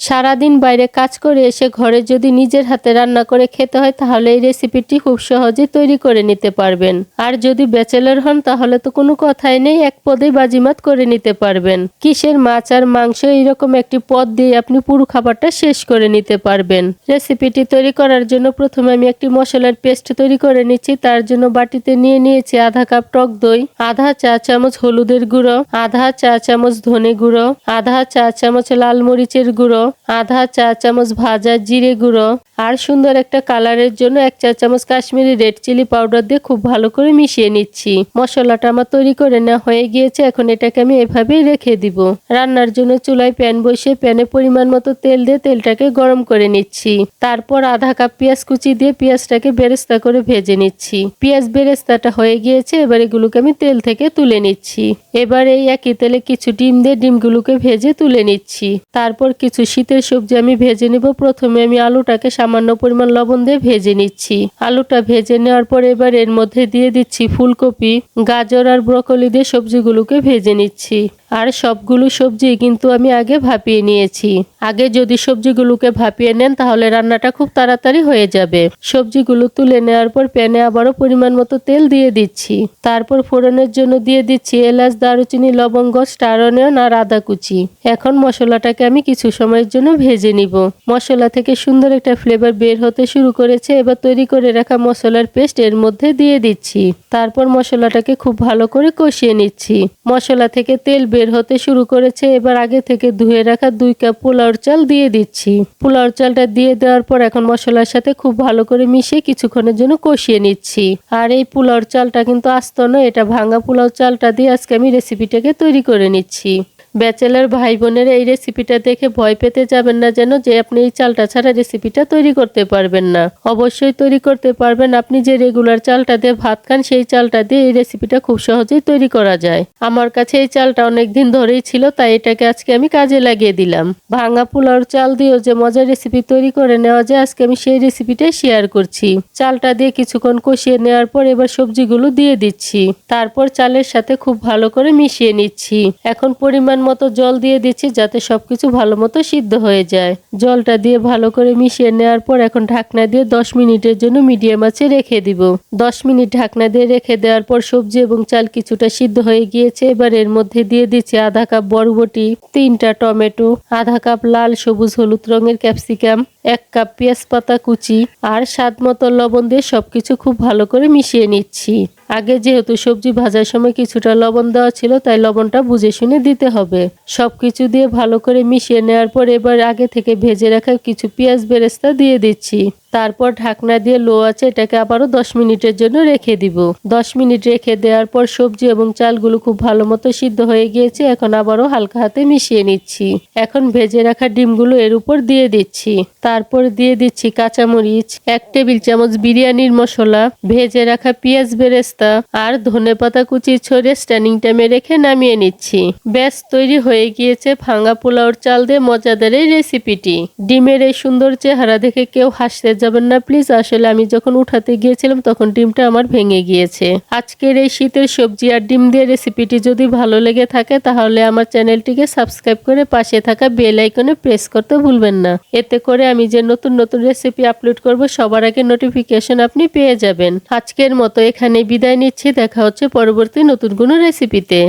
সারাদিন বাইরে কাজ করে এসে ঘরে যদি নিজের হাতে রান্না করে খেতে হয় তাহলে এই রেসিপিটি খুব সহজে তৈরি করে নিতে পারবেন। আর যদি ব্যাচেলর হন তাহলে তো কোনো কথাই নেই, এক পদেই বাজিমাত করে নিতে পারবেন। কিসের মাছ আর মাংস এইরকম একটি পদ দিয়ে আপনি পুরো খাবারটা শেষ করে নিতে পারবেন। রেসিপিটি তৈরি করার জন্য প্রথমে আমি একটি মশলার পেস্ট তৈরি করে নিচ্ছি। তার জন্য বাটিতে নিয়ে নিয়েছি আধা কাপ টক দই, আধা চা চামচ হলুদের গুঁড়ো, আধা চা চামচ ধনে গুঁড়ো, আধা চা চামচ লাল মরিচের গুঁড়ো, আধা চা চামচ ভাজা জিরে গুঁড়ো, আর সুন্দর একটা কালারের জন্য 1 চা চামচ কাশ্মীরি রেড চিলি পাউডার দিয়ে খুব ভালো করে মিশিয়ে নিচ্ছি। মশলাটা আমার তৈরি করে নেওয়া হয়ে গিয়েছে। এখন এটাকে আমি এভাবেই রেখে দিব। রান্নার জন্য চুলায় প্যান বসিয়ে প্যানে পরিমাণ মতো তেল দিয়ে তেলটাকে গরম করে নিচ্ছি। তারপর আধা কাপ পেঁয়াজ কুচি দিয়ে পেঁয়াজটাকে বেরেস্তা করে ভেজে নিচ্ছি। পেঁয়াজ বেরেস্তাটা হয়ে গিয়েছে, এবার এগুলোকে আমি তেল থেকে তুলে নিচ্ছি। এবার এই একই তেলে কিছু ডিম দিয়ে ডিমগুলোকে ভেজে তুলে নিচ্ছি। তারপর কিছু শীতের সবজি আমি ভেজে নিব। প্রথমে আমি আলুটাকে সামান্য পরিমাণ লবণ দিয়ে ভেজে নিচ্ছি। আলুটা ভেজে নেওয়ার পর এবার এর মধ্যে দিয়ে দিচ্ছি ফুলকপি, গাজর আর ব্রকলি দিয়ে সবজিগুলোকে ভেজে নিচ্ছি। আর সবগুলো সবজি কিন্তু আমি আগে ভাপিয়ে নিয়েছি। আগে যদি সবজিগুলোকে ভাপিয়ে নেন তাহলে রান্নাটা খুব তাড়াতাড়ি হয়ে যাবে। সবজিগুলো তুলে নেওয়ার পর প্যানে আবারও পরিমাণ মতো তেল দিয়ে দিচ্ছি। তারপর ফোড়নের জন্য দিয়ে দিচ্ছি এলাচ, দারুচিনি, লবঙ্গ, স্টার অনিয়ন আর আদা কুচি। এখন মশলাটাকে আমি কিছু সময়ের জন্য ভেজে নিব। মশলা থেকে সুন্দর একটা ফ্লেভার বের হতে শুরু করেছে। এবার তৈরি করে রাখা মশলার পেস্ট এর মধ্যে দিয়ে দিচ্ছি। তারপর মশলাটাকে খুব ভালো করে কষিয়ে নিচ্ছি। মশলা থেকে তেল বের হতে শুরু করেছে। এবার আগে থেকে ধুয়ে রাখা 2 কাপ পোলাওর চাল দিয়ে দিচ্ছি। পোলাওর চালটা দিয়ে দেওয়ার পর এখন মশলার সাথে খুব ভালো করে মিশিয়ে কিছুক্ষণের জন্য কষিয়ে নিচ্ছি। আর এই পোলাওর চালটা কিন্তু আস্ত নয়, এটা ভাঙা পোলাও চালটা দিয়ে আজকে আমি রেসিপিটাকে তৈরি করে নিচ্ছি। ব্যাচেলর ভাই বোনের এই রেসিপিটা দেখে ভয় পেতে যাবেন না যেন যে আপনি এই চালটা ছাড়া রেসিপিটা তৈরি করতে পারবেন না। অবশ্যই তৈরি করতে পারবেন। আপনি যে রেগুলার চালটা দিয়ে ভাত খান সেই চালটা দিয়ে এই রেসিপিটা খুব সহজেই তৈরি করা যায়। আমার কাছে এই চালটা অনেকদিন ধরেই ছিল, তাই এটাকে আজকে আমি কাজে লাগিয়ে দিলাম। ভাঙা পোলাওর চাল দিয়েও যে মজার রেসিপি তৈরি করে নেওয়া যায় আজকে আমি সেই রেসিপিটাই শেয়ার করছি। চালটা দিয়ে কিছুক্ষণ কষিয়ে নেওয়ার পর এবার সবজিগুলো দিয়ে দিচ্ছি। তারপর চালের সাথে খুব ভালো করে মিশিয়ে নিচ্ছি। এখন পরিমাণ মতো জল দিয়ে দিচ্ছি যাতে সবকিছু ভালো মতো সিদ্ধ হয়ে যায়। জলটা দিয়ে ভালো করে মিশিয়ে নেওয়ার পর এখন ঢাকনা দিয়ে 10 মিনিটের জন্য মিডিয়াম আঁচে রেখে দিব। 10 মিনিট ঢাকনা দিয়ে রেখে দেওয়ার পর সবজি এবং চাল কিছুটা সিদ্ধ হয়ে গিয়েছে। এবার এর মধ্যে দিয়ে দিচ্ছি আধা কাপ বরবটি, 3টা টমেটো, আধা কাপ লাল সবুজ হলুদ রঙের ক্যাপসিকাম, 1 কাপ পেঁয়াজ পাতা কুচি আর স্বাদ মতো লবণ দিয়ে সবকিছু খুব ভালো করে মিশিয়ে নিচ্ছি। আগে যেহেতু সবজি ভাজার সময় কিছুটা লবণ দেওয়া ছিল তাই লবণটা বুঝে শুনে দিতে হবে। সবকিছু দিয়ে ভালো করে মিশিয়ে নেওয়ার পর এবার আগে থেকে ভেজে রাখা কিছু পেঁয়াজ বেরেস্তা দিয়ে দিচ্ছি। তারপর ঢাকনা দিয়ে লো আঁচে এটাকে আবারও 10 মিনিটের জন্য রেখে দিব। 10 মিনিট রেখে দেওয়ার পর সবজি এবং চালগুলো খুব ভালো মতো সিদ্ধ হয়ে গিয়েছে। এখন আবারও হালকা হাতে মিশিয়ে নিচ্ছি। এখন ভেজে রাখা ডিমগুলো এর উপর দিয়ে দিচ্ছি। তারপর দিয়ে দিচ্ছি কাঁচামরিচ, 1 টেবিল চামচ বিরিয়ানির মশলা, ভেজে রাখা পেঁয়াজ বেরেস্তা আর ধনেপাতা কুচি ছড়িয়ে স্ট্যান্ডিং টাইমে রেখে নামিয়ে নিচ্ছি। ব্যাস তৈরি হয়ে গিয়েছে ভাঙা পোলাওর চাল দিয়ে মজাদার এই রেসিপিটি। ডিমের এই সুন্দর চেহারা দেখে কেউ হাসতে যাবেন না প্লিজ। আসলে আমি যখন উঠাতে গিয়েছিলাম তখন ডিমটা আমার ভেঙে গিয়েছে। আজকের এই শীতের সবজি আর ডিম দিয়ে রেসিপিটি যদি ভালো লেগে থাকে তাহলে আমার চ্যানেলটিকে সাবস্ক্রাইব করে পাশে থাকা বেল আইকনে প্রেস করতে ভুলবেন না। এতে করে আমি যে নতুন নতুন রেসিপি আপলোড করব সবার আগে নোটিফিকেশন আপনি পেয়ে যাবেন। আজকের মতো এখানে বিদায় নিচ্ছি। দেখা হচ্ছে পরবর্তী নতুন কোনো রেসিপিতে।